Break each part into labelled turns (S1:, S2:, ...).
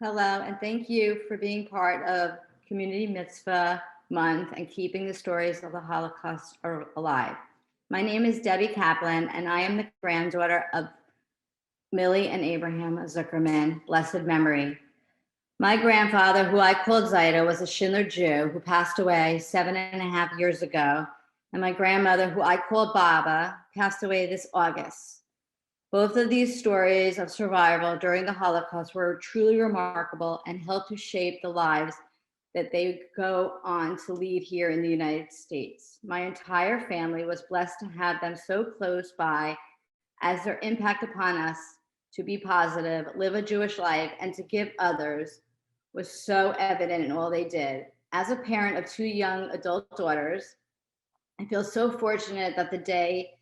S1: Hello, and thank you for being part of Community Mitzvah Month and keeping the stories of the Holocaust alive. My name is Debbie Kaplan, and I am the granddaughter of Millie and Abraham Zuckerman, blessed memory. My grandfather, who I called Zaida, was a Schindler Jew who passed away 7.5 years ago, and my grandmother, who I called Baba, passed away this August. Both of these stories of survival during the Holocaust were truly remarkable and helped to shape the lives that they go on to lead here in the United States. My entire family was blessed to have them so close by, as their impact upon us to be positive, live a Jewish life, and to give others was so evident in all they did. As a parent of 2 young adult daughters, I feel so fortunate that the day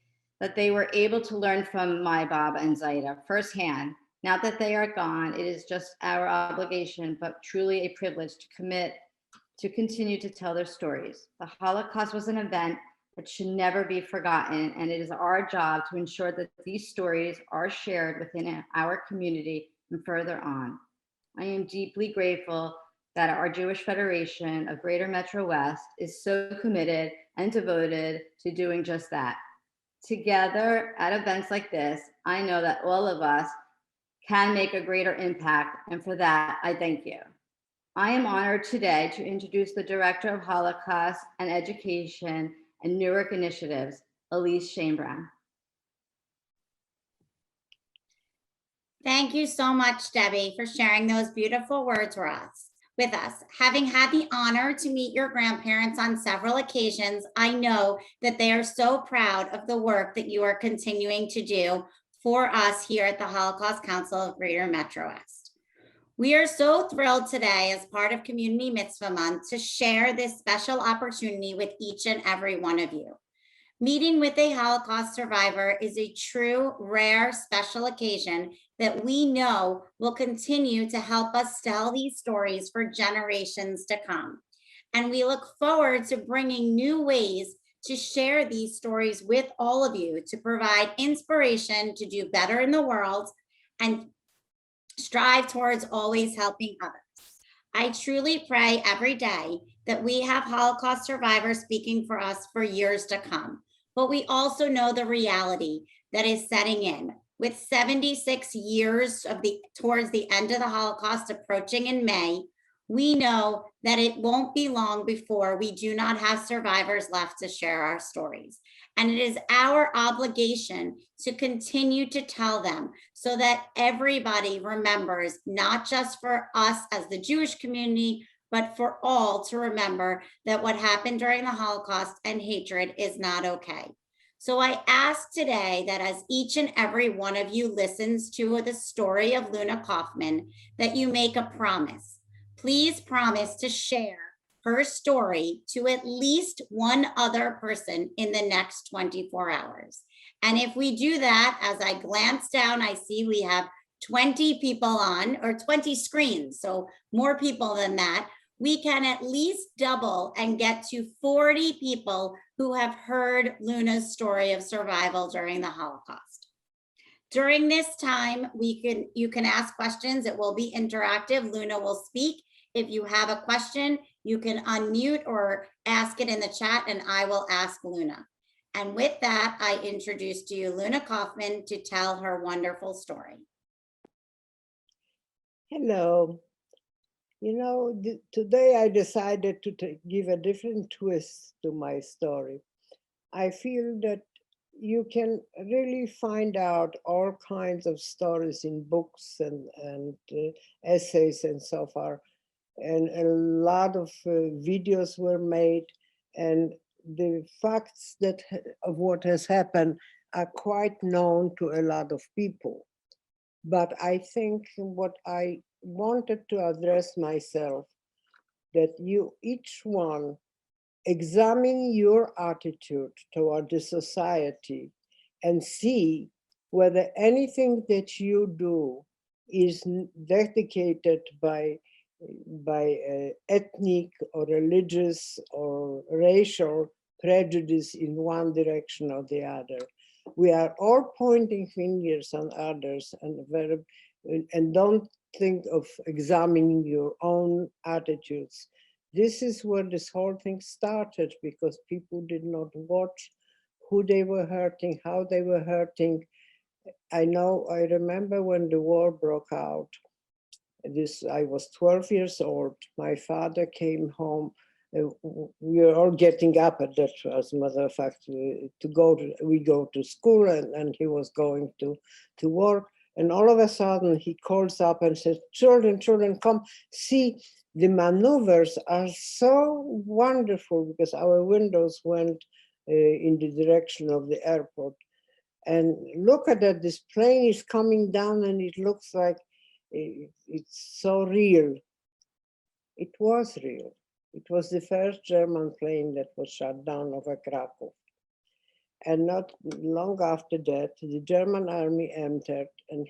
S1: that they were able to learn from my Baba and Zaida firsthand. Now that they are gone, it is just our obligation, but truly a privilege to commit to continue to tell their stories. The Holocaust was an event that should never be forgotten, and it is our job to ensure that these stories are shared within our community and further on. I am deeply grateful that our Jewish Federation of Greater Metro West is so committed and devoted to doing just that. Together at events like this, I know that all of us can make a greater impact, and for that, I thank you. I am honored today to introduce the Director of Holocaust and Education and Newark Initiatives, Elise Schoenbrunn.
S2: Thank you so much, Debbie, for sharing those beautiful words with us. Having had the honor to meet your grandparents on several occasions, I know that they are so proud of the work that you are continuing to do for us here at the Holocaust Council of Greater Metro West. We are so thrilled today as part of Community Mitzvah Month to share this special opportunity with each and every one of you. Meeting with a Holocaust survivor is a true, rare, special occasion that we know will continue to help us tell these stories for generations to come. And we look forward to bringing new ways to share these stories with all of you to provide inspiration to do better in the world and strive towards always helping others. I truly pray every day that we have Holocaust survivors speaking for us for years to come. But we also know the reality that is setting in. With 76 years towards the end of the Holocaust approaching in May, we know that it won't be long before we do not have survivors left to share our stories. And it is our obligation to continue to tell them so that everybody remembers, not just for us as the Jewish community, but for all to remember that what happened during the Holocaust and hatred is not okay. So I ask today that as each and every one of you listens to the story of Luna Kaufman, that you make a promise. Please promise to share her story to at least one other person in the next 24 hours. And if we do that, as I glance down, I see we have 20 people on, or 20 screens, so more people than that. We can at least double and get to 40 people who have heard Luna's story of survival during the Holocaust. During this time, you can ask questions. It will be interactive. Luna will speak. If you have a question, you can unmute or ask it in the chat, and I will ask Luna. And with that, I introduce to you Luna Kaufman to tell her wonderful story.
S3: Hello. You know, today I decided to give a different twist to my story. I feel that you can really find out all kinds of stories in books and essays and so forth. And a lot of videos were made, and the facts of what has happened are quite known to a lot of people. But I think what I wanted to address myself, that you each one examine your attitude toward the society and see whether anything that you do is dedicated by ethnic or religious or racial prejudice in one direction or the other. We are all pointing fingers on others and don't think of examining your own attitudes. This is where this whole thing started, because people did not watch who they were hurting, how they were hurting. I remember when the war broke out, I was 12 years old. My father came home. We were all getting up at that, as a matter of fact, we go to school, and he was going to work. And all of a sudden he calls up and says, children, come see, the maneuvers are so wonderful, because our windows went in the direction of the airport. And look at that, this plane is coming down and it looks like it's so real. It was real. It was the first German plane that was shot down over Krakow. And not long after that, the German army entered, and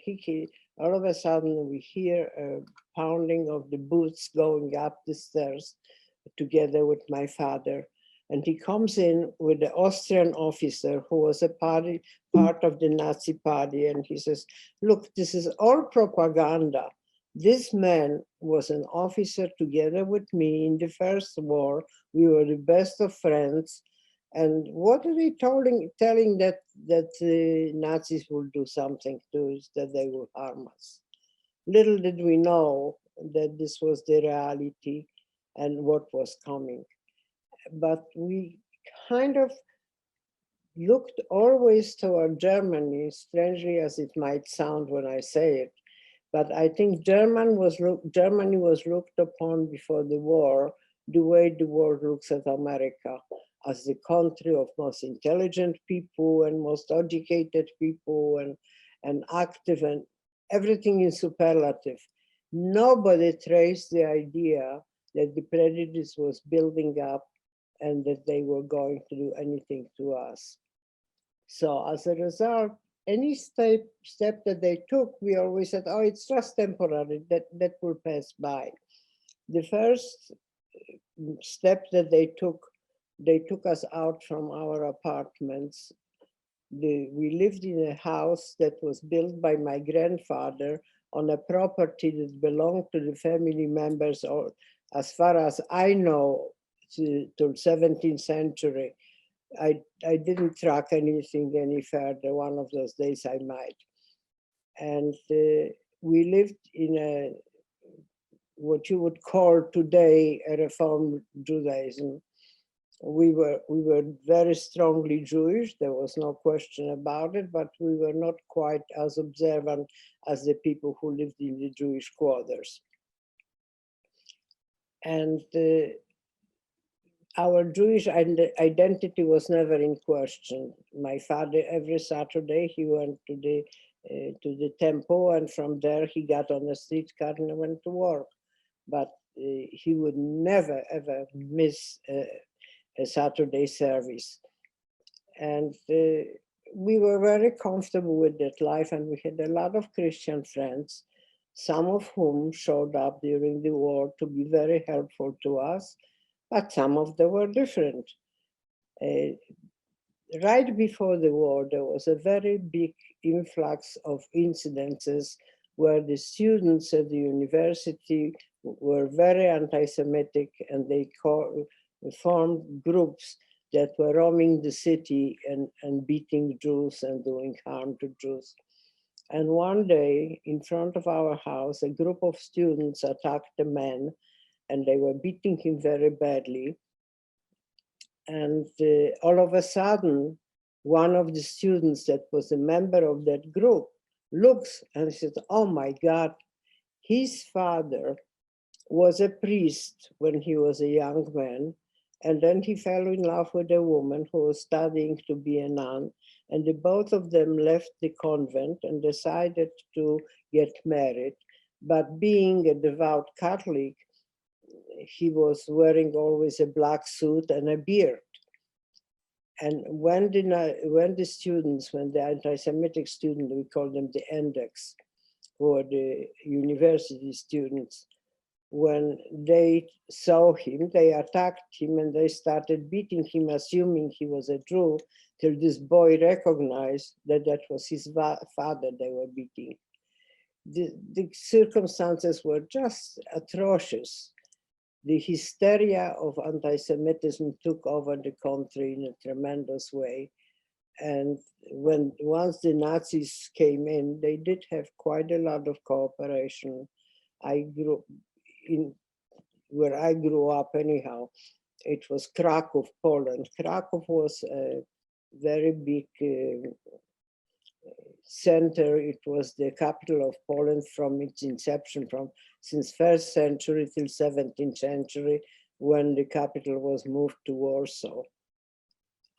S3: all of a sudden we hear a pounding of the boots going up the stairs together with my father. And he comes in with the Austrian officer who was part of the Nazi party. And he says, look, this is all propaganda. This man was an officer together with me in the First War. We were the best of friends. And what are they telling that the Nazis will do something to us, that they will harm us? Little did we know that this was the reality and what was coming. But we kind of looked always toward Germany, strangely as it might sound when I say it. But I think Germany was looked upon before the war the way the world looks at America, as the country of most intelligent people and most educated people and active, and everything in superlative. Nobody traced the idea that the prejudice was building up and that they were going to do anything to us. So as a result, any step that they took, we always said, oh, it's just temporary, that will pass by. The first step that they took us out from our apartments. We lived in a house that was built by my grandfather on a property that belonged to the family members, or as far as I know, to 17th century. I didn't track anything any further. One of those days I might. And we lived in what you would call today a Reform Judaism. We were very strongly Jewish. There was no question about it, but we were not quite as observant as the people who lived in the Jewish quarters. And our Jewish identity was never in question. My father, every Saturday, he went to the temple, and from there he got on a streetcar and went to work. But he would never, ever miss a Saturday service. And we were very comfortable with that life, and we had a lot of Christian friends, some of whom showed up during the war to be very helpful to us, but some of them were different. Right before the war, there was a very big influx of incidences where the students at the university were very anti-Semitic, and they formed groups that were roaming the city and beating Jews and doing harm to Jews. And one day, in front of our house, a group of students attacked a man, and they were beating him very badly. And all of a sudden, one of the students that was a member of that group looks and says, oh my God, his father was a priest when he was a young man. And then he fell in love with a woman who was studying to be a nun. And the both of them left the convent and decided to get married. But being a devout Catholic, he was wearing always a black suit and a beard. And when the anti-Semitic students, we call them the index, who are the university students, when they saw him, they attacked him and they started beating him, assuming he was a Jew, till this boy recognized that that was his father they were beating. the circumstances were just atrocious. The hysteria of anti-Semitism took over the country in a tremendous way. And once the Nazis came in, they did have quite a lot of cooperation. I grew in where I grew up anyhow. It was Krakow, Poland. Krakow was a very big center. It was the capital of Poland from its inception, since 1st century till 17th century, when the capital was moved to Warsaw.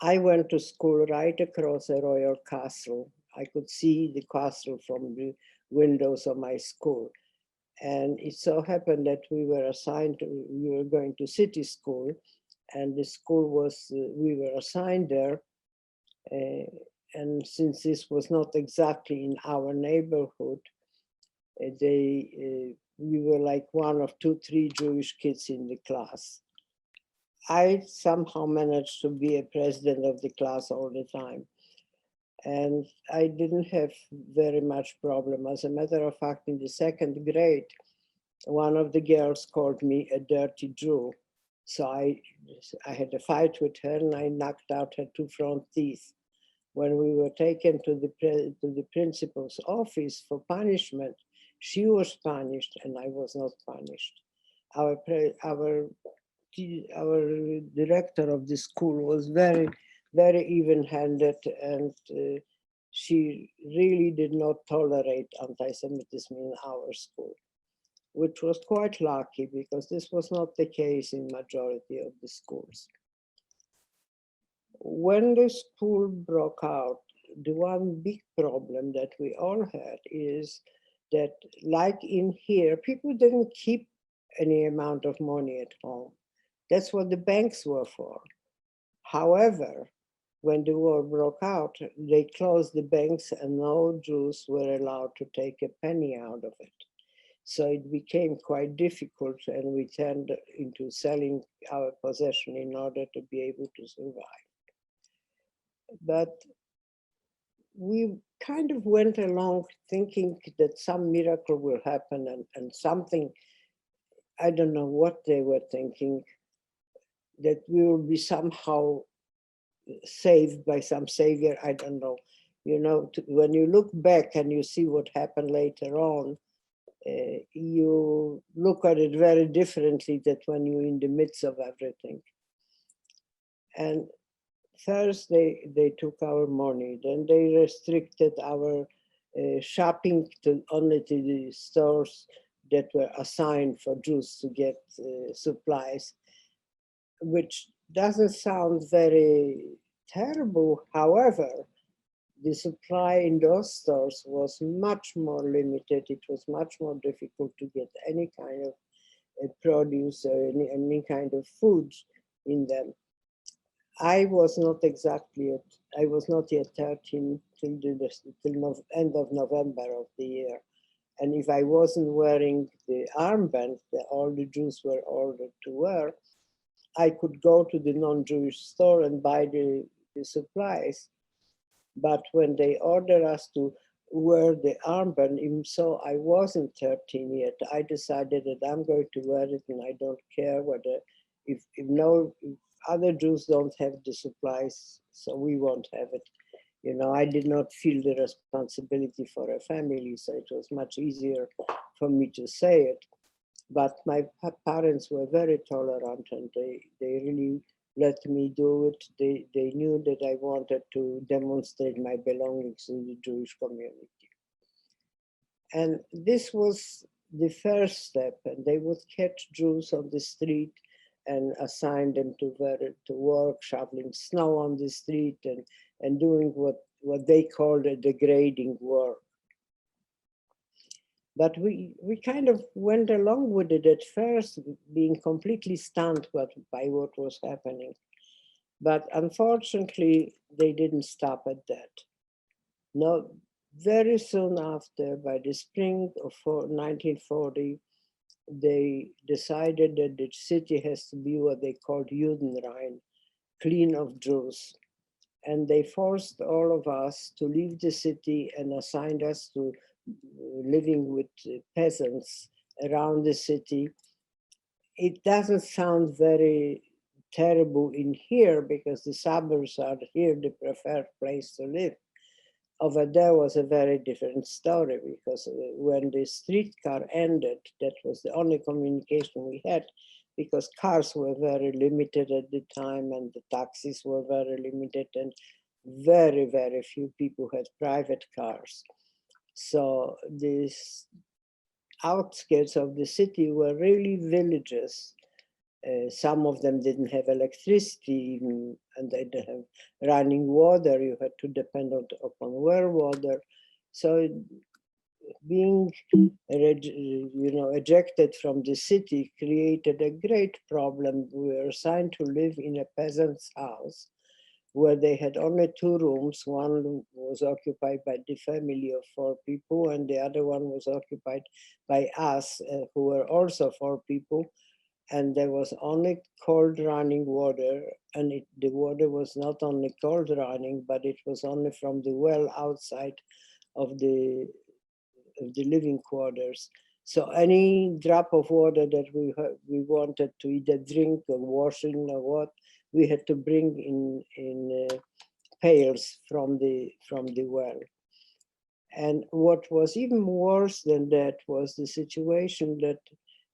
S3: I went to school right across a royal castle. I could see the castle from the windows of my school. And it so happened that we were going to city school, and the school was, we were assigned there. And since this was not exactly in our neighborhood, we were like one of 2, 3 Jewish kids in the class. I somehow managed to be a president of the class all the time. And I didn't have very much problem. As a matter of fact, in the 2nd grade, one of the girls called me a dirty Jew. So I had a fight with her and I knocked out her 2 front teeth. When we were taken to the principal's office for punishment, she was punished and I was not punished. Our director of the school was very, very even-handed, and she really did not tolerate anti-Semitism in our school, which was quite lucky because this was not the case in majority of the schools. When the school broke out, the one big problem that we all had is that, like in here, people didn't keep any amount of money at home. That's what the banks were for. However, when the war broke out, they closed the banks and no Jews were allowed to take a penny out of it. So it became quite difficult, and we turned into selling our possession in order to be able to survive. But we kind of went along thinking that some miracle will happen, and something, I don't know what they were thinking, that we will be somehow saved by some savior, I don't know. You know, when you look back and you see what happened later on, you look at it very differently than when you're in the midst of everything. And first they took our money, then they restricted our shopping to only to the stores that were assigned for Jews to get supplies, which doesn't sound very terrible. However, the supply in those stores was much more limited. It was much more difficult to get any kind of produce or any kind of food in them. I was not yet 13 till the end of November of the year. And if I wasn't wearing the armband that all the Jews were ordered to wear, I could go to the non-Jewish store and buy the supplies. But when they ordered us to wear the armband, even so I wasn't 13 yet, I decided that I'm going to wear it, and I don't care whether, if other Jews don't have the supplies, so we won't have it. You know, I did not feel the responsibility for a family, so it was much easier for me to say it. But my parents were very tolerant, and they really let me do it. They knew that I wanted to demonstrate my belongings in the Jewish community. And this was the first step, and they would catch Jews on the street and assign them to work, shoveling snow on the street and doing what they called a degrading work. But we kind of went along with it at first, being completely stunned by what was happening. But unfortunately, they didn't stop at that. No, very soon after, by the spring of 1940, they decided that the city has to be what they called Judenrein, clean of Jews. And they forced all of us to leave the city and assigned us to living with peasants around the city. It doesn't sound very terrible in here because the suburbs are here the preferred place to live. Over there was a very different story because when the streetcar ended, that was the only communication we had because cars were very limited at the time and the taxis were very limited and very, very few people had private cars. So these outskirts of the city were really villages. Some of them didn't have electricity even, and they didn't have running water. You had to depend upon well water. So being ejected from the city created a great problem. We were assigned to live in a peasant's house where they had only 2 rooms. One was occupied by the family of 4 people, and the other one was occupied by us, who were also 4 people. And there was only cold running water, and the water was not only cold running, but it was only from the well outside of the living quarters. So any drop of water that we wanted to either drink or washing or what, we had to bring in pails from the well. And what was even worse than that was the situation that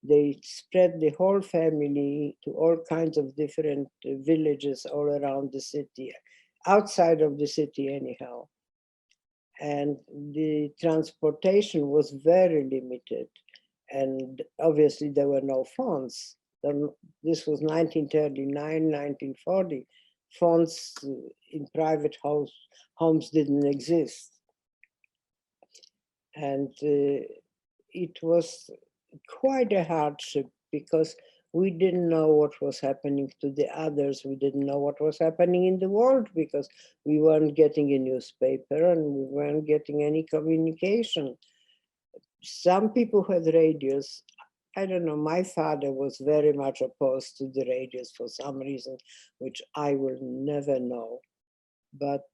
S3: they spread the whole family to all kinds of different villages all around the city, outside of the city anyhow. And the transportation was very limited. And obviously there were no phones. This was 1939, 1940. Phones in private homes didn't exist. And it was quite a hardship because we didn't know what was happening to the others. We didn't know what was happening in the world because we weren't getting a newspaper and we weren't getting any communication. Some people had radios. I don't know, my father was very much opposed to the radios for some reason, which I will never know. But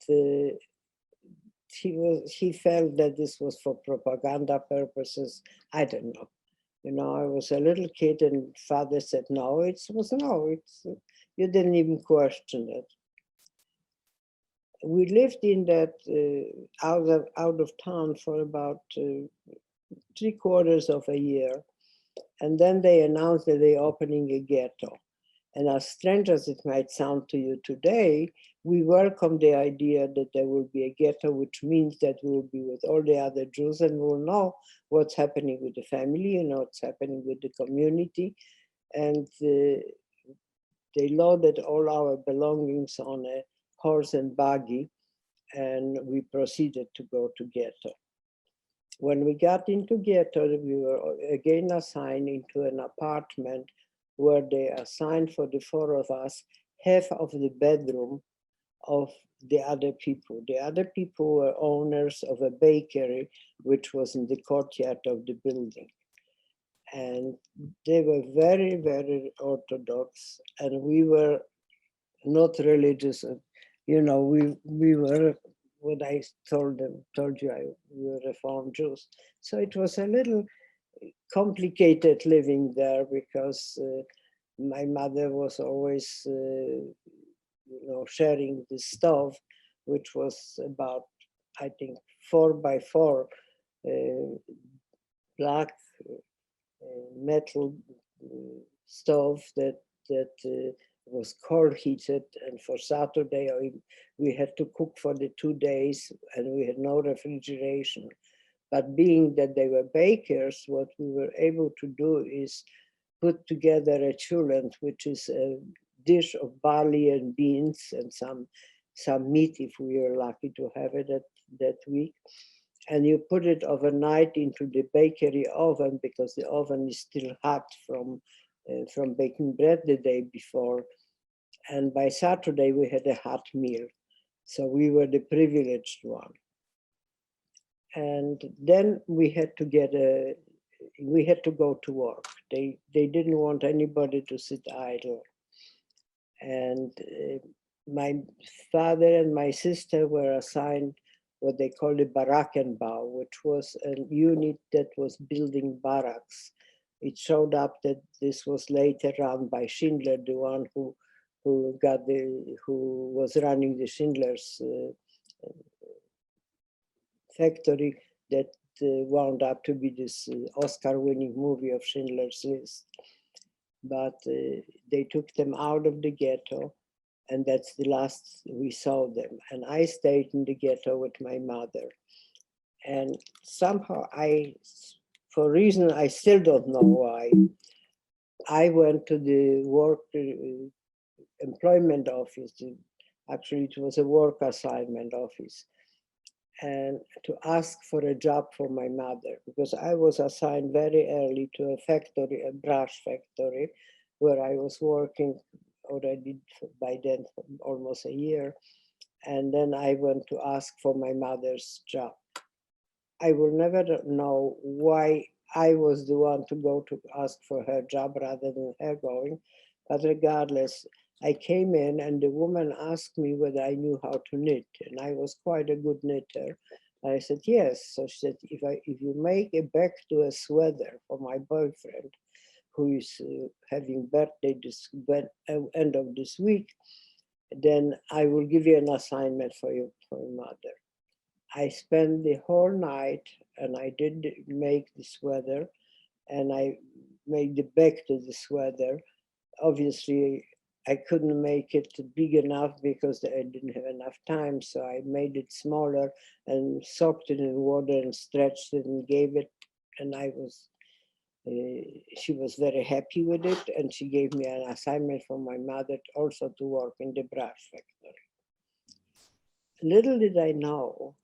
S3: he felt that this was for propaganda purposes. I don't know. I was a little kid and father said, no, you didn't even question it. We lived in that out of town for about 3/4 of a year. And then they announced that they're opening a ghetto. And as strange as it might sound to you today, we welcome the idea that there will be a ghetto, which means that we will be with all the other Jews and we'll know what's happening with the family and what's happening with the community. And they loaded all our belongings on a horse and buggy, and we proceeded to go to ghetto. When we got into ghetto, we were again assigned into an apartment where they assigned for the 4 of us half of the bedroom of the other people. The other people were owners of a bakery, which was in the courtyard of the building. And they were very, very Orthodox, and we were not religious. We were, what I told you, we were Reformed Jews. So it was a little complicated living there because my mother was always, sharing the stove, which was about, I think, 4x4 black metal stove that was coal heated, and for Saturday we had to cook for the 2 days, and we had no refrigeration. But being that they were bakers, what we were able to do is put together a chulent, which is a dish of barley and beans and some meat if we were lucky to have it that week. And you put it overnight into the bakery oven because the oven is still hot from baking bread the day before. And by Saturday we had a hot meal. So we were the privileged one. And then we had to go to work. They didn't want anybody to sit idle. And my father and my sister were assigned what they called the Barackenbau, which was a unit that was building barracks. It showed up that this was later run by Schindler, the one who was running the Schindler's factory that wound up to be this Oscar-winning movie of Schindler's List. But they took them out of the ghetto, and that's the last we saw them. And I stayed in the ghetto with my mother. And somehow for a reason I still don't know why, I went to the work employment office. Actually, it was a work assignment office, and to ask for a job for my mother, because I was assigned very early to a factory, a brush factory, where I was working already by then for almost a year. And then I went to ask for my mother's job. I will never know why I was the one to go to ask for her job rather than her going. But regardless, I came in and the woman asked me whether I knew how to knit. And I was quite a good knitter. I said, yes. So she said, if you make a bag to a sweater for my boyfriend, who is having birthday end of this week, then I will give you an assignment for your mother. I spent the whole night and I did make the sweater, and I made the back to the sweater. Obviously, I couldn't make it big enough because I didn't have enough time. So I made it smaller and soaked it in water and stretched it and gave it. And she was very happy with it. And she gave me an assignment from my mother also to work in the brush factory. Little did I know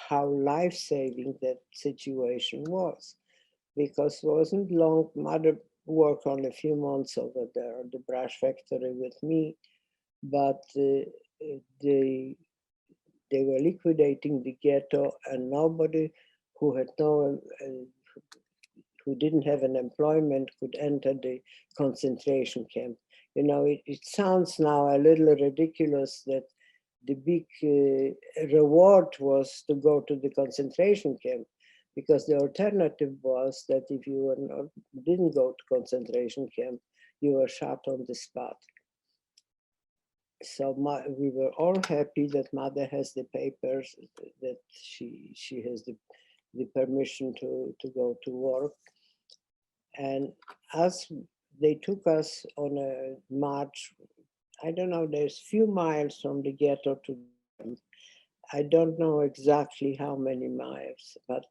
S3: how life-saving that situation was, because it wasn't long. Mother worked on a few months over there at the brush factory with me, but they were liquidating the ghetto, and nobody who didn't have an employment could enter the concentration camp. You know, it sounds now a little ridiculous that the big reward was to go to the concentration camp, because the alternative was that if you didn't go to concentration camp, you were shot on the spot. So we were all happy that mother has the papers, that she has the permission to go to work. And as they took us on a march, I don't know, there's few miles from the ghetto to them. I don't know exactly how many miles, but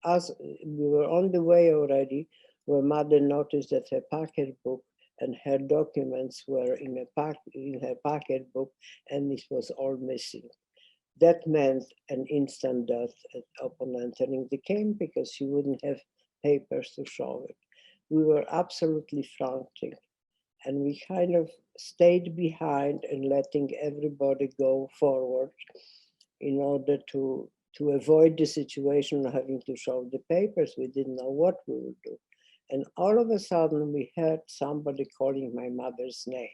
S3: as we were on the way already, where mother noticed that her pocketbook and her documents were in her pocketbook, and it was all missing. That meant an instant death upon entering the camp, because she wouldn't have papers to show it. We were absolutely frantic. And we kind of stayed behind and letting everybody go forward in order to avoid the situation of having to show the papers. We didn't know what we would do. And all of a sudden we heard somebody calling my mother's name.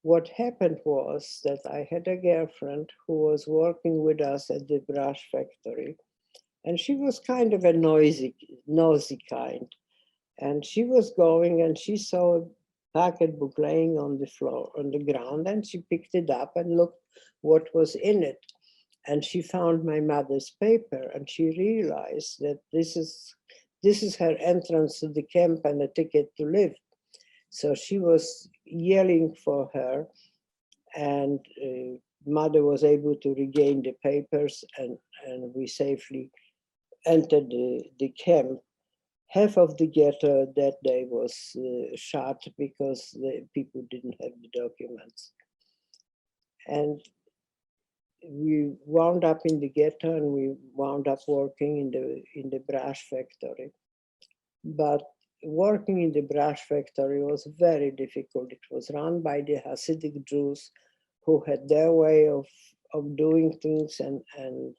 S3: What happened was that I had a girlfriend who was working with us at the brush factory, and she was kind of a nosy kind. And she was going and she saw a pocketbook laying on the floor, on the ground, and she picked it up and looked what was in it. And she found my mother's paper, and she realized that this is her entrance to the camp and a ticket to live. So she was yelling for her, and mother was able to regain the papers, and we safely entered the camp. Half of the ghetto that day was shot because the people didn't have the documents. And we wound up in the ghetto, and we wound up working in the brush factory. But working in the brush factory was very difficult. It was run by the Hasidic Jews, who had their way of doing things and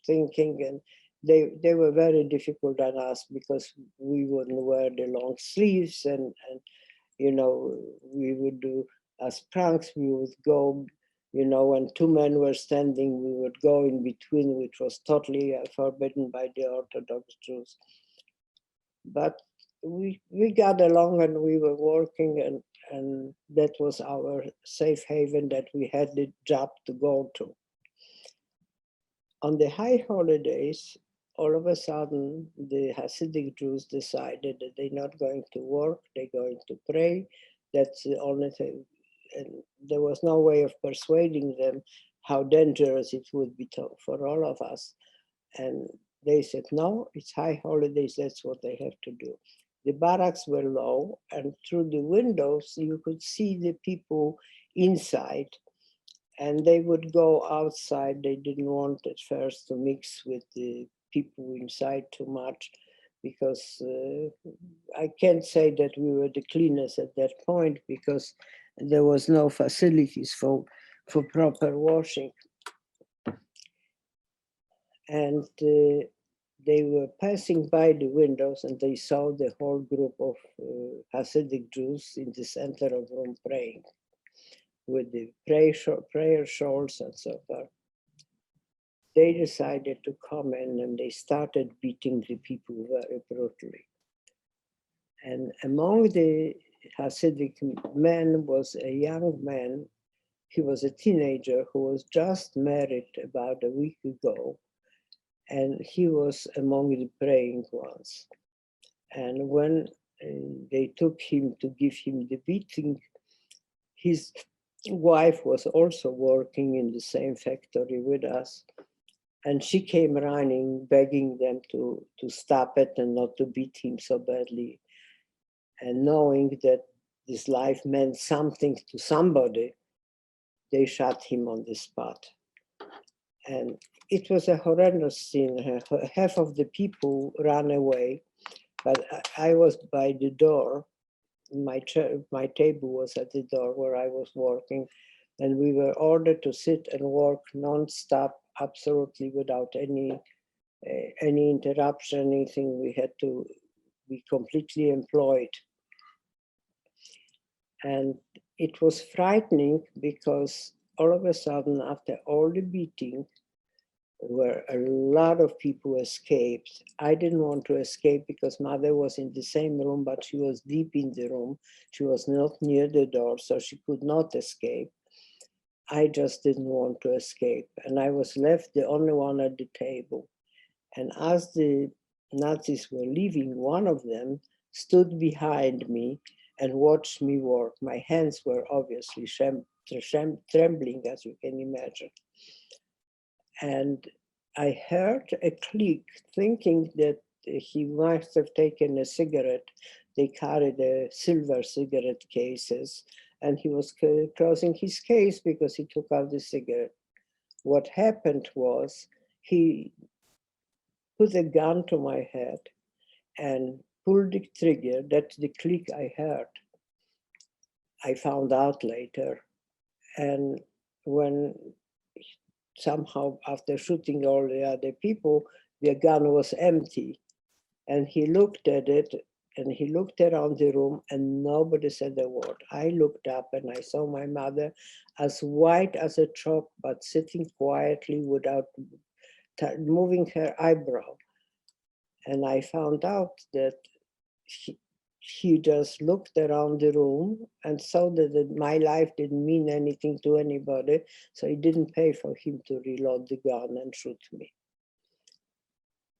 S3: thinking, and they were very difficult on us because we wouldn't wear the long sleeves, and you know, we would do as pranks. We would go, when two men were standing, we would go in between, which was totally forbidden by the Orthodox Jews. But we got along and we were working, and that was our safe haven that we had the job to go to. On the high holidays, all of a sudden, the Hasidic Jews decided that they're not going to work, they're going to pray. That's the only thing. And there was no way of persuading them how dangerous it would be for all of us. And they said, no, it's high holidays, that's what they have to do. The barracks were low, and through the windows, you could see the people inside, and they would go outside. They didn't want at first to mix with the people inside too much, because I can't say that we were the cleanest at that point, because there was no facilities for proper washing. And they were passing by the windows, and they saw the whole group of Hasidic Jews in the center of the room praying with the prayer shawls and so forth. They decided to come in, and they started beating the people very brutally. And among the Hasidic men was a young man. He was a teenager who was just married about a week ago, and he was among the praying ones. And when they took him to give him the beating, his wife was also working in the same factory with us. And she came running, begging them to stop it and not to beat him so badly. And knowing that this life meant something to somebody, they shot him on the spot. And it was a horrendous scene. Half of the people ran away, but I was by the door. My table was at the door where I was working, and we were ordered to sit and work non-stop, absolutely without any interruption, anything. We had to be completely employed. And it was frightening, because all of a sudden, after all the beating, where a lot of people escaped. I didn't want to escape because mother was in the same room, but she was deep in the room. She was not near the door, so she could not escape. I just didn't want to escape. And I was left the only one at the table. And as the Nazis were leaving, one of them stood behind me and watched me work. My hands were obviously trembling, as you can imagine. And I heard a click, thinking that he must have taken a cigarette. They carried a silver cigarette cases, and he was closing his case because he took out the cigarette. What happened was he put a gun to my head and pulled the trigger. That's the click I heard. I found out later. And when somehow, after shooting all the other people, the gun was empty. And he looked at it, and he looked around the room, and nobody said a word. I looked up and I saw my mother, as white as a chalk, but sitting quietly without moving her eyebrow. And I found out that he just looked around the room and saw that my life didn't mean anything to anybody, so he didn't pay for him to reload the gun and shoot me.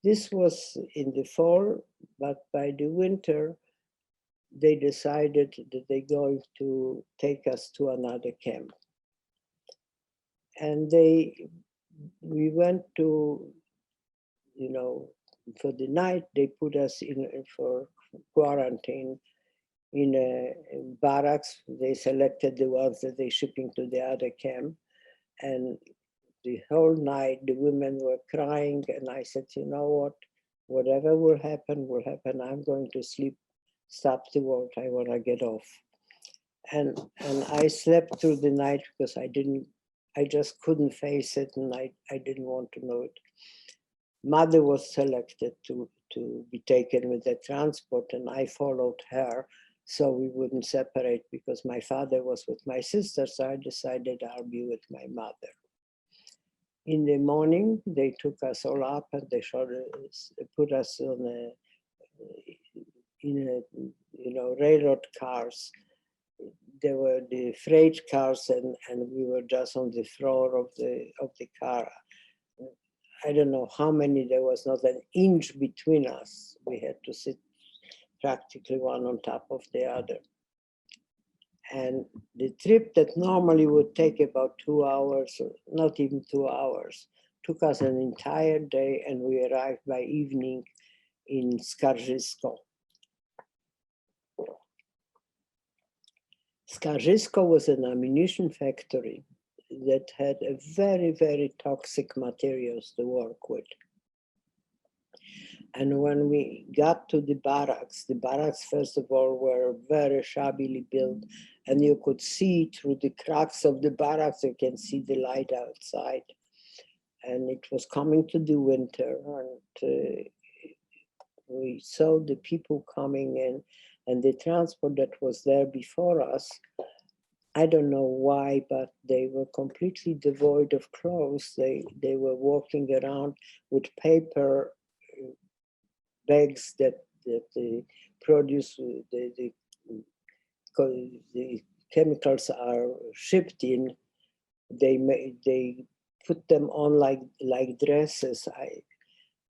S3: This was in the fall, but by the winter, they decided that they're going to take us to another camp. And we went to, for the night, they put us in for quarantine in a barracks. They selected the ones that they're shipping to the other camp. And the whole night, the women were crying. And I said, you know what? Whatever will happen, will happen. I'm going to sleep, stop the world. I want to get off. And I slept through the night because I just couldn't face it, and I didn't want to know it. Mother was selected to be taken with the transport, and I followed her so we wouldn't separate, because my father was with my sister, so I decided I'll be with my mother. In the morning, they took us all up and they put us on railroad cars. There were the freight cars, and we were just on the floor of the car. I don't know how many, there was not an inch between us. We had to sit practically one on top of the other. And the trip that normally would take about 2 hours, or not even 2 hours, took us an entire day, and we arrived by evening in Skarżysko. Skarżysko was an ammunition factory that had a very, very toxic materials to work with. And when we got to the barracks, first of all, were very shabbily built, and you could see through the cracks of the barracks, you can see the light outside. And it was coming to the winter, and we saw the people coming in, and the transport that was there before us, I don't know why, but they were completely devoid of clothes. They were walking around with paper bags that the produce, the chemicals are shipped in. They put them on like dresses.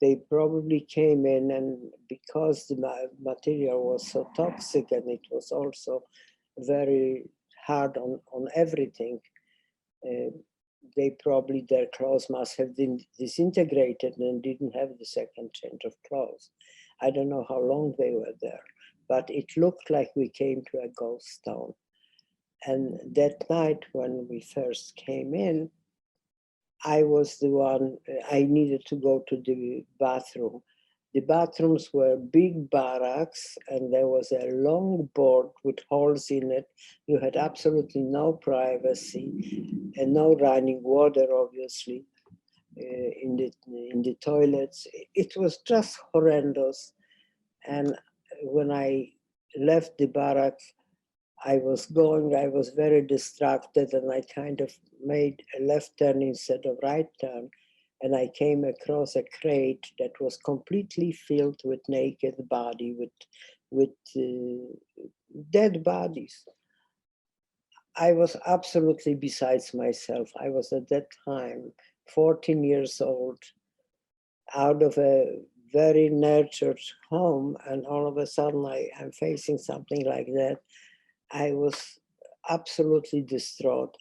S3: They probably came in, and because the material was so toxic, and it was also very hard on everything, their clothes must have been disintegrated and didn't have the second change of clothes. I don't know how long they were there, but it looked like we came to a ghost town. And that night when we first came in, I was the one, I needed to go to the bathroom. The bathrooms were big barracks, and there was a long board with holes in it. You had absolutely no privacy and no running water, obviously, in the toilets. It was just horrendous. And when I left the barrack, I was very distracted, and I kind of made a left turn instead of right turn. And I came across a crate that was completely filled with naked body, with dead bodies. I was absolutely besides myself. I was at that time 14 years old, out of a very nurtured home, and all of a sudden I'm facing something like that. I was absolutely distraught,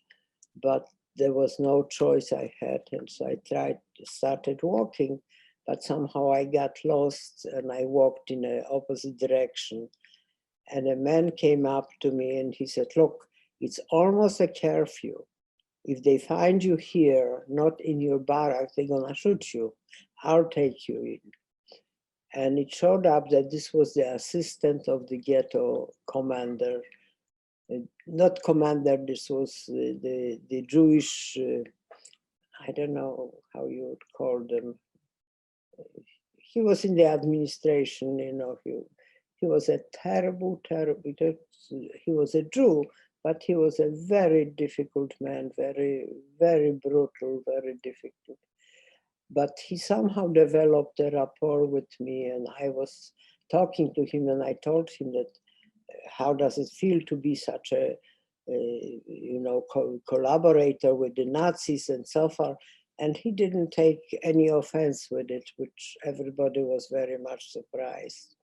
S3: but there was no choice I had. And so I started walking, but somehow I got lost, and I walked in the opposite direction. And a man came up to me and he said, "Look, it's almost a curfew. If they find you here, not in your barrack, they're gonna shoot you. I'll take you in." And it showed up that this was the assistant of the ghetto commander. Not commander, this was the Jewish, I don't know how you would call them. He was in the administration, he was a terrible, he was a Jew, but he was a very difficult man, very, very brutal, very difficult. But he somehow developed a rapport with me, and I was talking to him, and I told him that how does it feel to be such a collaborator with the Nazis and so far. And he didn't take any offense with it, which everybody was very much surprised.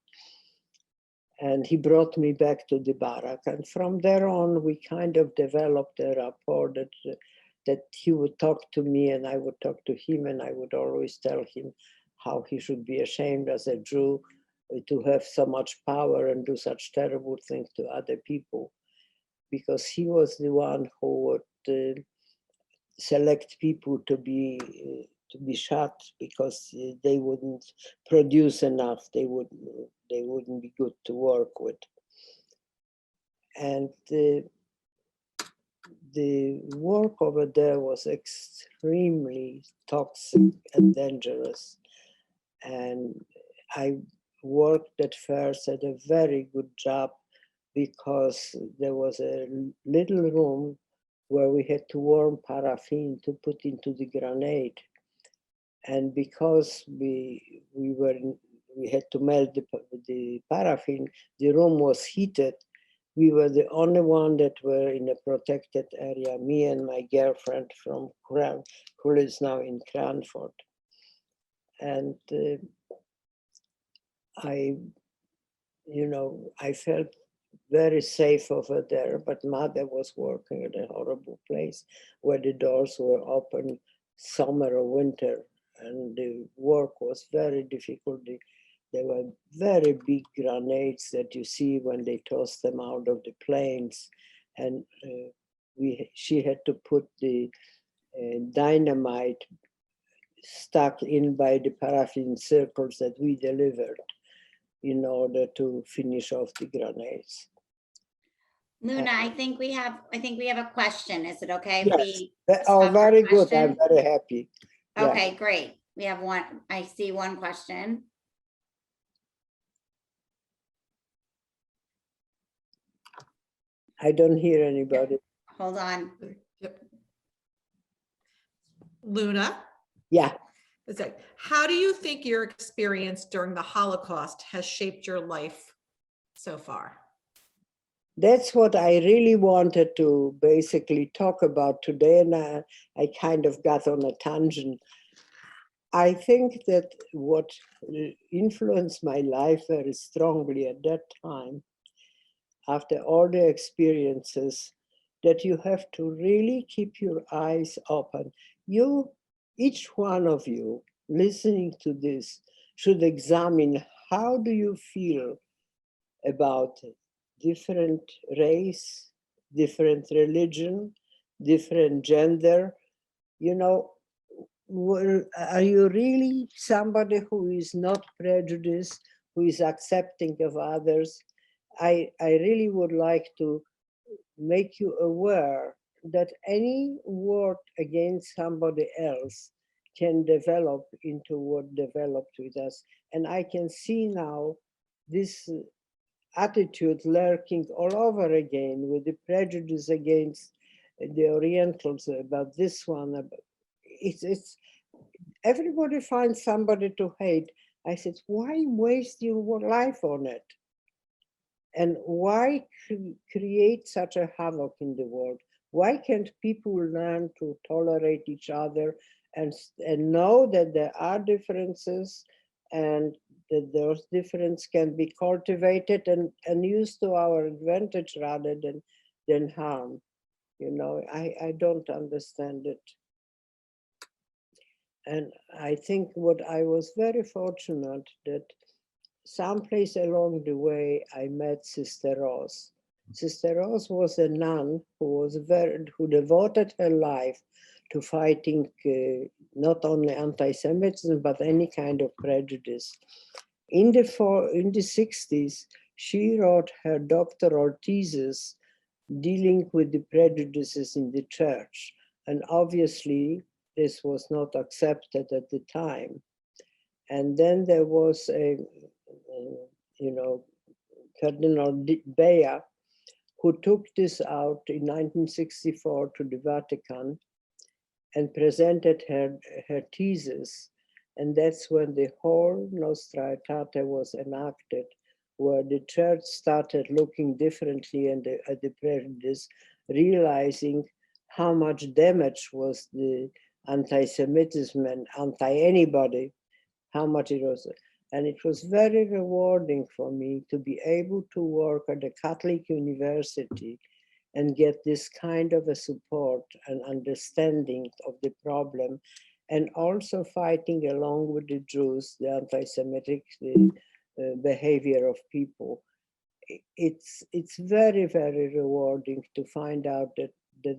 S3: And he brought me back to the barrack. And from there on, we kind of developed a rapport that he would talk to me and I would talk to him, and I would always tell him how he should be ashamed as a Jew to have so much power and do such terrible things to other people, because he was the one who would select people to be shot because they wouldn't produce enough. They wouldn't be good to work with. And the work over there was extremely toxic and dangerous. And I worked at first at a very good job because there was a little room where we had to warm paraffin to put into the grenade. And because we had to melt the paraffin, the room was heated. We were the only one that were in a protected area, me and my girlfriend from who lives now in Cranford. And I felt very safe over there, but mother was working at a horrible place where the doors were open summer or winter, and the work was very difficult. There were very big grenades that you see when they toss them out of the planes, and she had to put the dynamite stuck in by the paraffin circles that we delivered in order to finish off the grenades.
S2: Luna, I think we have a question. Is it okay if
S3: Yes.
S2: we?
S3: Oh,
S2: stop for a
S3: very good. I'm
S2: question?
S3: very happy. Yeah.
S2: Okay, great. We have one. I see one question.
S3: I don't hear anybody.
S2: Hold on.
S4: Yep. Luna,
S3: Yeah.
S4: is that, how do you think your experience during the Holocaust has shaped your life so far?
S3: That's what I really wanted to basically talk about today, and I kind of got on a tangent. I think that what influenced my life very strongly at that time, after all the experiences, that you have to really keep your eyes open. Each one of you listening to this should examine, how do you feel about different race, different religion, different gender? Are you really somebody who is not prejudiced, who is accepting of others? I really would like to make you aware that any word against somebody else can develop into what developed with us. And I can see now this attitude lurking all over again, with the prejudice against the Orientals about this one. It's everybody finds somebody to hate. I said, why waste your life on it? And why create such a havoc in the world? Why can't people learn to tolerate each other and know that there are differences, and that those differences can be cultivated and used to our advantage rather than harm? I don't understand it. And I think what I was very fortunate that someplace along the way, I met Sister Rose. Sister Rose was a nun who devoted her life to fighting not only anti-Semitism, but any kind of prejudice. In the 60s, she wrote her doctoral thesis dealing with the prejudices in the church. And obviously, this was not accepted at the time. And then there was Cardinal Bea, who took this out in 1964 to the Vatican and presented her thesis. And that's when the whole Nostra Aetate was enacted, where the church started looking differently at the prejudice, realizing how much damage was the anti-Semitism and anti-anybody, how much it was. And it was very rewarding for me to be able to work at a Catholic university and get this kind of a support and understanding of the problem, and also fighting along with the Jews, the anti-Semitic behavior of people. It's very, very rewarding to find out that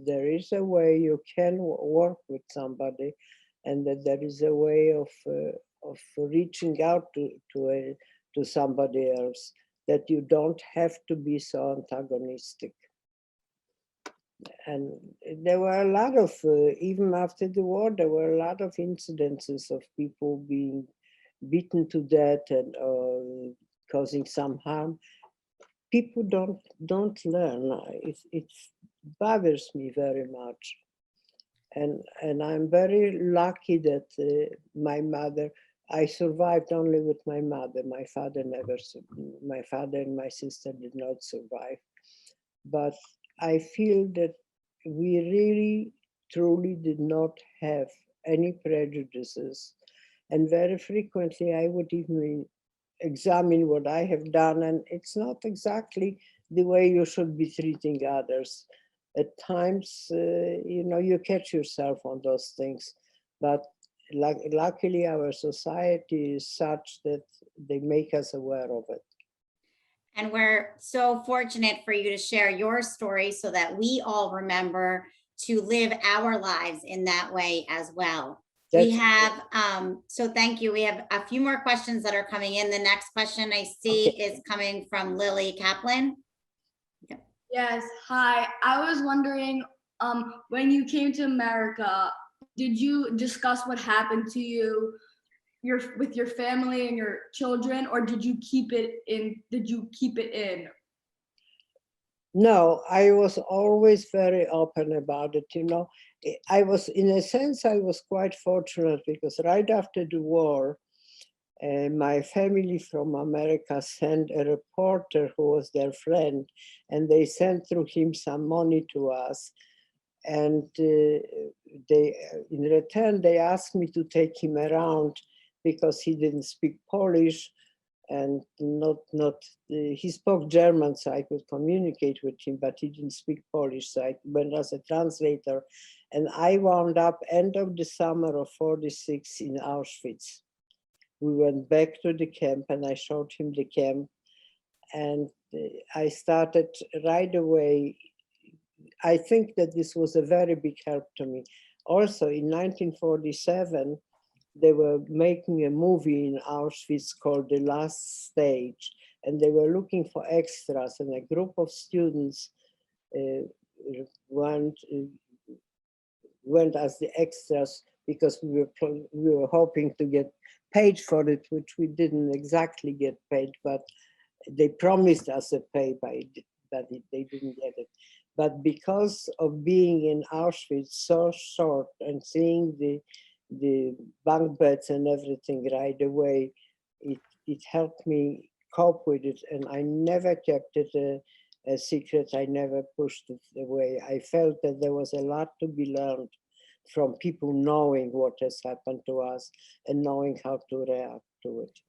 S3: there is a way you can work with somebody, and that there is a way of reaching out to somebody else, that you don't have to be so antagonistic. And there were a lot of, even after the war, there were a lot of incidences of people being beaten to death and causing some harm. people don't learn. It bothers me very much. And I'm very lucky that my mother, I survived only with my mother. My father never, my father and my sister did not survive. But I feel that we really, truly did not have any prejudices. And very frequently I would even examine what I have done, and it's not exactly the way you should be treating others. At times, you catch yourself on those things, but luckily our society is such that they make us aware of it.
S2: And we're so fortunate for you to share your story so that we all remember to live our lives in that way as well. We
S3: That's
S2: have, so thank you. We have a few more questions that are coming in. The next question I see is coming from Lily Kaplan.
S5: Yes, hi. I was wondering, when you came to America, did you discuss what happened to you, with your family and your children, or did you keep it in? Did you keep it in?
S3: No, I was always very open about it. I was, in a sense, I was quite fortunate because right after the war, my family from America sent a reporter who was their friend, and they sent through him some money to us. And in return, they asked me to take him around because he didn't speak Polish, and he spoke German, so I could communicate with him, but he didn't speak Polish, so I went as a translator. And I wound up end of the summer of 46 in Auschwitz. We went back to the camp and I showed him the camp, and I started right away. I think that this was a very big help to me. Also in 1947, they were making a movie in Auschwitz called The Last Stage, and they were looking for extras, and a group of students went as the extras because we were hoping to get paid for it, which we didn't exactly get paid, but they promised us a pay, but they didn't get it. But because of being in Auschwitz so short and seeing the bunk beds and everything right away, it helped me cope with it, and I never kept it a secret. I never pushed it away. I felt that there was a lot to be learned from people knowing what has happened to us and knowing how to react to it.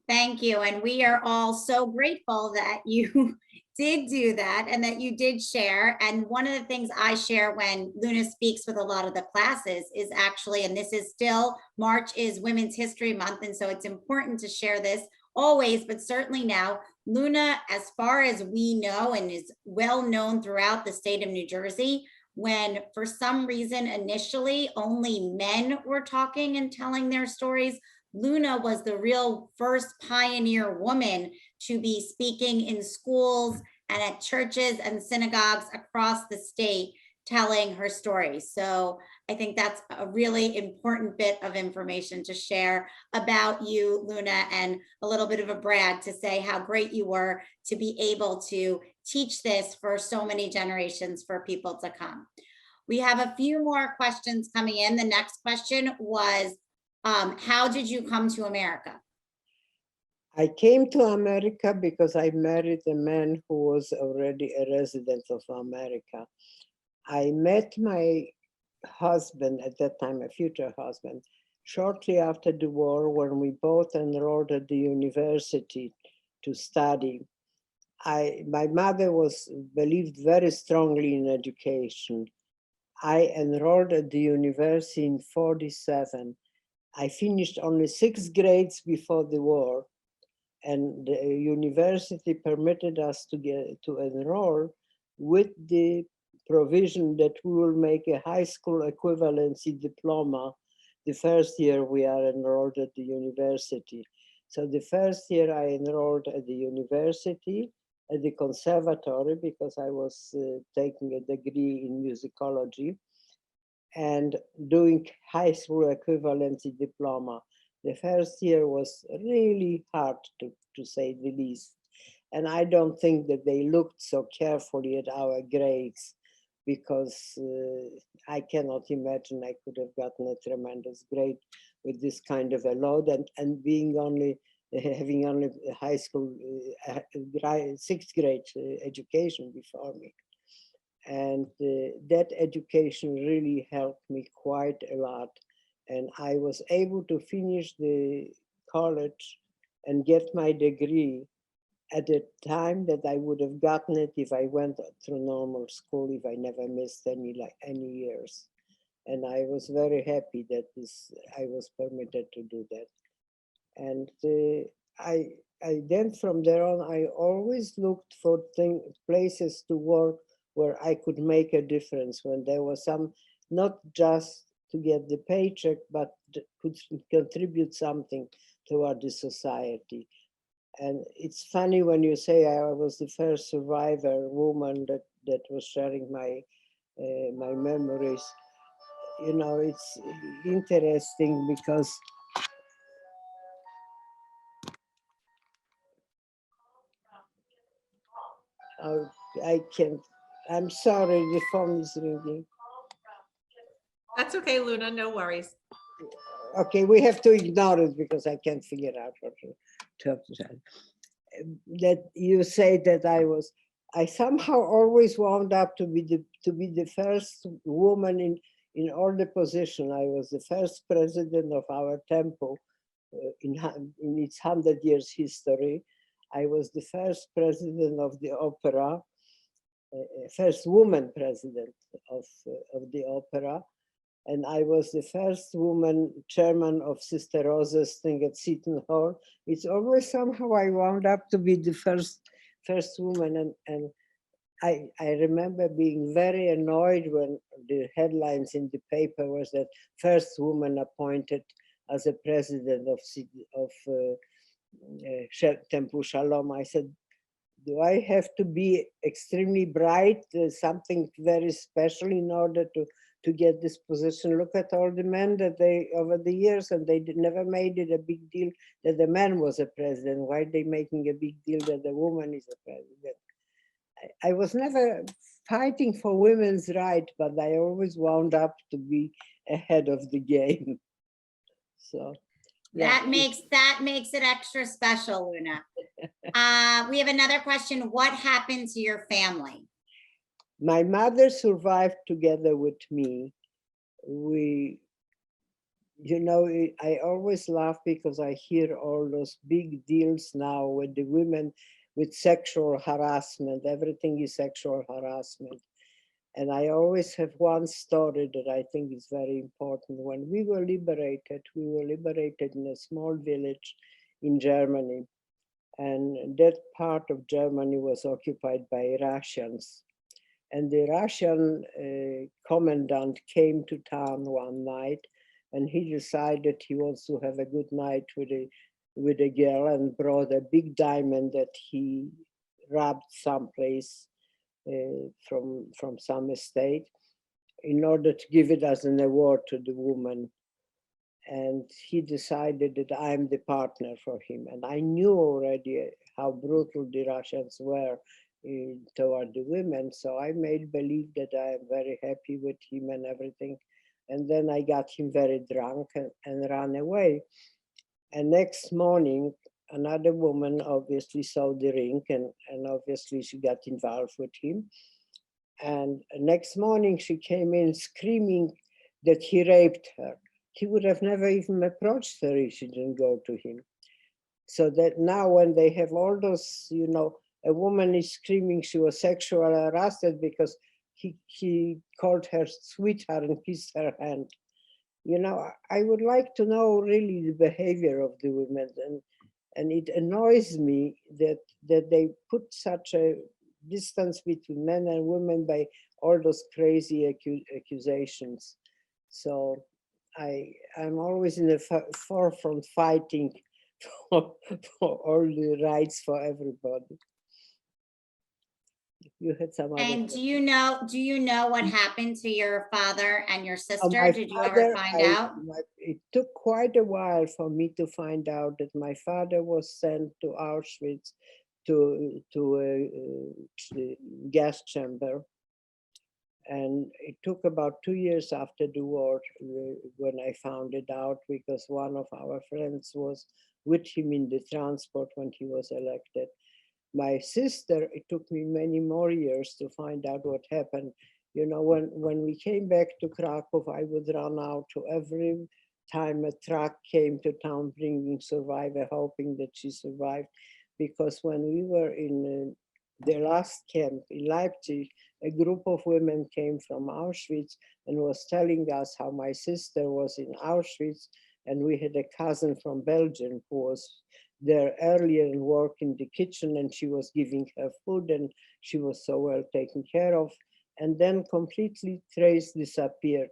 S2: Thank you. And we are all so grateful that you did do that and that you did share. And one of the things I share when Luna speaks with a lot of the classes is actually, and this is still, March is Women's History Month. And so it's important to share this always, but certainly now, Luna, as far as we know, and is well known throughout the state of New Jersey, when for some reason initially only men were talking and telling their stories, Luna was the real first pioneer woman to be speaking in schools and at churches and synagogues across the state telling her story. So I think that's a really important bit of information to share about you, Luna, and a little bit of a brag to say how great you were to be able to teach this for so many generations for people to come. We have a few more questions coming in. The next question was, how did you come to America?
S3: I came to America because I married a man who was already a resident of America. I met my husband at that time, a future husband, shortly after the war, when we both enrolled at the university to study. My mother believed very strongly in education. I enrolled at the university in 47. I finished only 6 grades before the war, and the university permitted us to enroll with the provision that we will make a high school equivalency diploma the first year we are enrolled at the university. So the first year I enrolled at the university, at the conservatory, because I was taking a degree in musicology and doing high school equivalency diploma. The first year was really hard, to say the least. And I don't think that they looked so carefully at our grades, because I cannot imagine I could have gotten a tremendous grade with this kind of a load, and being only having only a high school, sixth grade education before me. And that education really helped me quite a lot. And I was able to finish the college and get my degree at a time that I would have gotten it if I went through normal school, if I never missed any years. And I was very happy that I was permitted to do that. And I then from there on, I always looked for places to work where I could make a difference, when there was some, not just to get the paycheck, but could contribute something toward the society. And it's funny when you say I was the first survivor woman that was sharing my my memories. You know, it's interesting because I can't. I'm sorry, the phone is ringing.
S4: That's okay, Luna, no worries.
S3: Okay, we have to ignore it because I can't figure out what to have to say. That you say that I somehow always wound up to be the first woman in all the position. I was the first president of our temple in its 100 years history. I was the first president of the opera, first woman president of the opera. And I was the first woman chairman of Sister Rosa's thing at Seton Hall. It's always somehow I wound up to be the first woman. And I remember being very annoyed when the headlines in the paper was that first woman appointed as a president of Temple Shalom. I said, do I have to be extremely bright, something very special in order to get this position? Look at all the men that they, over the years, and they never made it a big deal that the man was a president. Why are they making a big deal that the woman is a president? I was never fighting for women's right, but I always wound up to be ahead of the game. So
S2: That makes it extra special, Luna. We have another question. What happened to your family?
S3: My mother survived together with me. We, you know, I always laugh because I hear all those big deals now with the women with sexual harassment. Everything is sexual harassment. And I always have one story that I think is very important. When we were liberated in a small village in Germany. And that part of Germany was occupied by Russians. And the Russian commandant came to town one night, and he decided he wants to have a good night with a girl, and brought a big diamond that he robbed someplace from some estate in order to give it as an award to the woman. And he decided that I'm the partner for him. And I knew already how brutal the Russians were toward the women. So I made believe that I am very happy with him and everything. And then I got him very drunk and ran away. And next morning, another woman obviously saw the ring, and obviously she got involved with him. And next morning she came in screaming that he raped her. He would have never even approached her if she didn't go to him. So that now when they have all those, you know, a woman is screaming she was sexually harassed because he called her sweetheart and kissed her hand. You know, I would like to know really the behavior of the women, and it annoys me that they put such a distance between men and women by all those crazy accusations. So I'm always in the forefront fighting for all the rights for everybody. You had some other
S2: And do you know what happened to your father and your sister?
S3: my
S2: Did you ever
S3: father,
S2: find out?
S3: It took quite a while for me to find out that my father was sent to Auschwitz a gas chamber. And it took about 2 years after the war when I found it out, because one of our friends was with him in the transport when he was elected. My sister, it took me many more years to find out what happened. You know, when we came back to Krakow, I would run out to every time a truck came to town bringing survivor, hoping that she survived. Because when we were in the last camp in Leipzig, a group of women came from Auschwitz and was telling us how my sister was in Auschwitz, and we had a cousin from Belgium who was there earlier and worked in the kitchen, and she was giving her food, and she was so well taken care of, and then completely trace disappeared.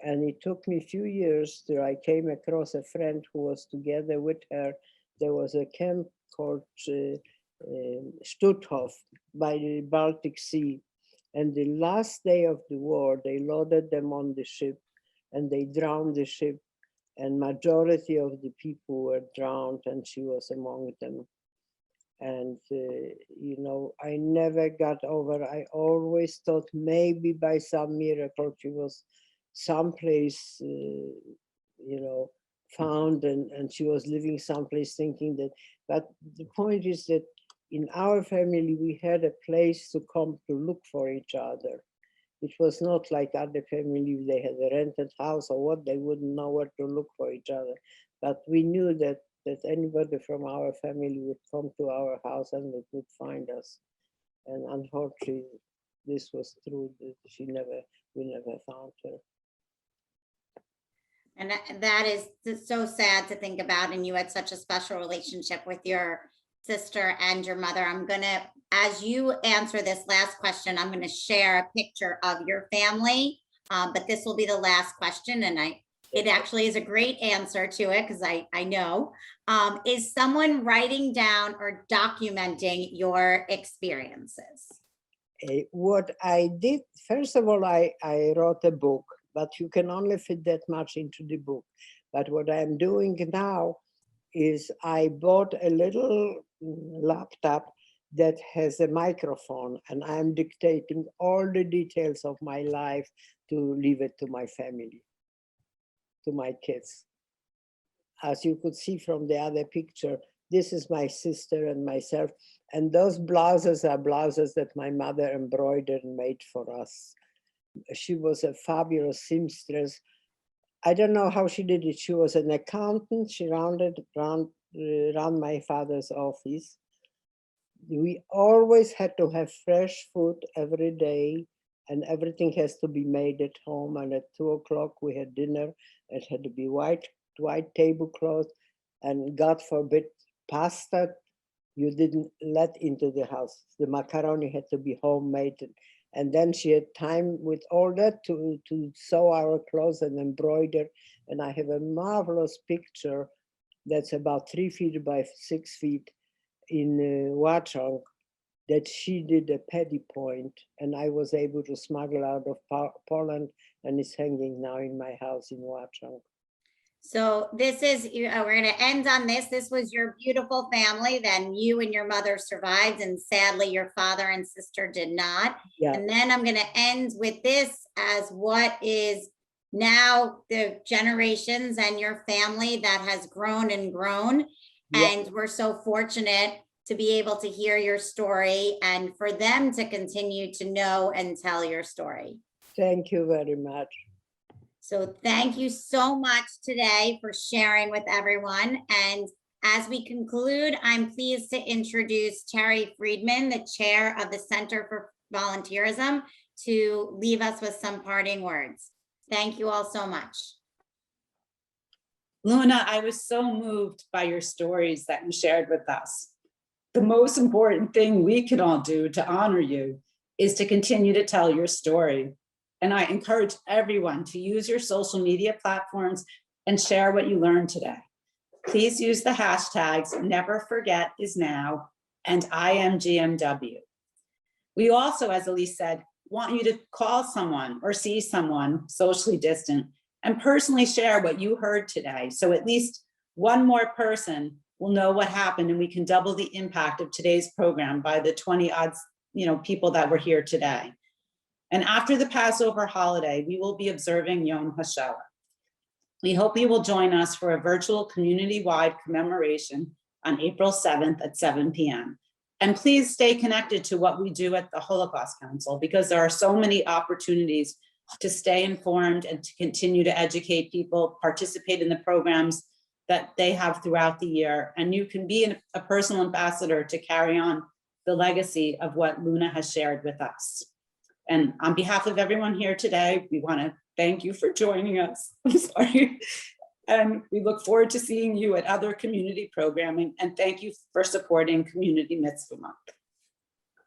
S3: And it took me a few years till I came across a friend who was together with her. There was a camp called Stutthof by the Baltic Sea. And the last day of the war, they loaded them on the ship and they drowned the ship. And majority of the people were drowned, and she was among them. And, you know, I never got over, I always thought maybe by some miracle she was someplace, you know, found, and she was living someplace thinking that, but the point is that in our family, we had a place to come to look for each other. It was not like other families, they had a rented house or what, they wouldn't know where to look for each other. But we knew that anybody from our family would come to our house and they would find us. And unfortunately, this was true, that we never found her.
S2: And that is so sad to think about. And you had such a special relationship with your sister and your mother. I'm gonna, as you answer this last question, I'm gonna share a picture of your family, but this will be the last question, and it actually is a great answer to it, because I know. Is someone writing down or documenting your experiences?
S3: What I did, first of all, I wrote a book, but you can only fit that much into the book. But what I'm doing now is I bought a little laptop that has a microphone, and I'm dictating all the details of my life to leave it to my family, to my kids. As you could see from the other picture, this is my sister and myself. And those blouses are blouses that my mother embroidered and made for us. She was a fabulous seamstress. I don't know how she did it. She was an accountant. She ran my father's office. We always had to have fresh food every day, and everything has to be made at home. And at 2 o'clock we had dinner. It had to be white tablecloth, and God forbid, pasta you didn't let into the house. The macaroni had to be homemade. And then she had time with all that to sew our clothes and embroider. And I have a marvelous picture that's about 3 feet by 6 feet in Watchung that she did a petty point, and I was able to smuggle out of Poland, and it's hanging now in my house in Watchung.
S2: So this is, we're going to end on this. This was your beautiful family. Then you and your mother survived, and sadly your father and sister did not.
S3: Yeah.
S2: And then I'm going to end with this as what is now the generations and your family that has grown and grown.
S3: Yeah.
S2: And we're so fortunate to be able to hear your story and for them to continue to know and tell your story.
S3: Thank you very much.
S2: So thank you so much today for sharing with everyone. And as we conclude, I'm pleased to introduce Terry Friedman, the chair of the Center for Volunteerism, to leave us with some parting words. Thank you all so much.
S6: Luna, I was so moved by your stories that you shared with us. The most important thing we can all do to honor you is to continue to tell your story. And I encourage everyone to use your social media platforms and share what you learned today. Please use the hashtags #NeverForgetIsNow and IamGMW. We also, as Elise said, want you to call someone or see someone socially distant and personally share what you heard today. So at least one more person we'll know what happened and we can double the impact of today's program by the 20 odds, people that were here today. And after the Passover holiday, we will be observing Yom HaShoah. We hope you will join us for a virtual community-wide commemoration on April 7th at 7 p.m. And please stay connected to what we do at the Holocaust Council, because there are so many opportunities to stay informed and to continue to educate people, participate in the programs that they have throughout the year. And you can be a personal ambassador to carry on the legacy of what Luna has shared with us. And on behalf of everyone here today, we want to thank you for joining us. I'm sorry. And we look forward to seeing you at other community programming. And thank you for supporting Community Mitzvah Month.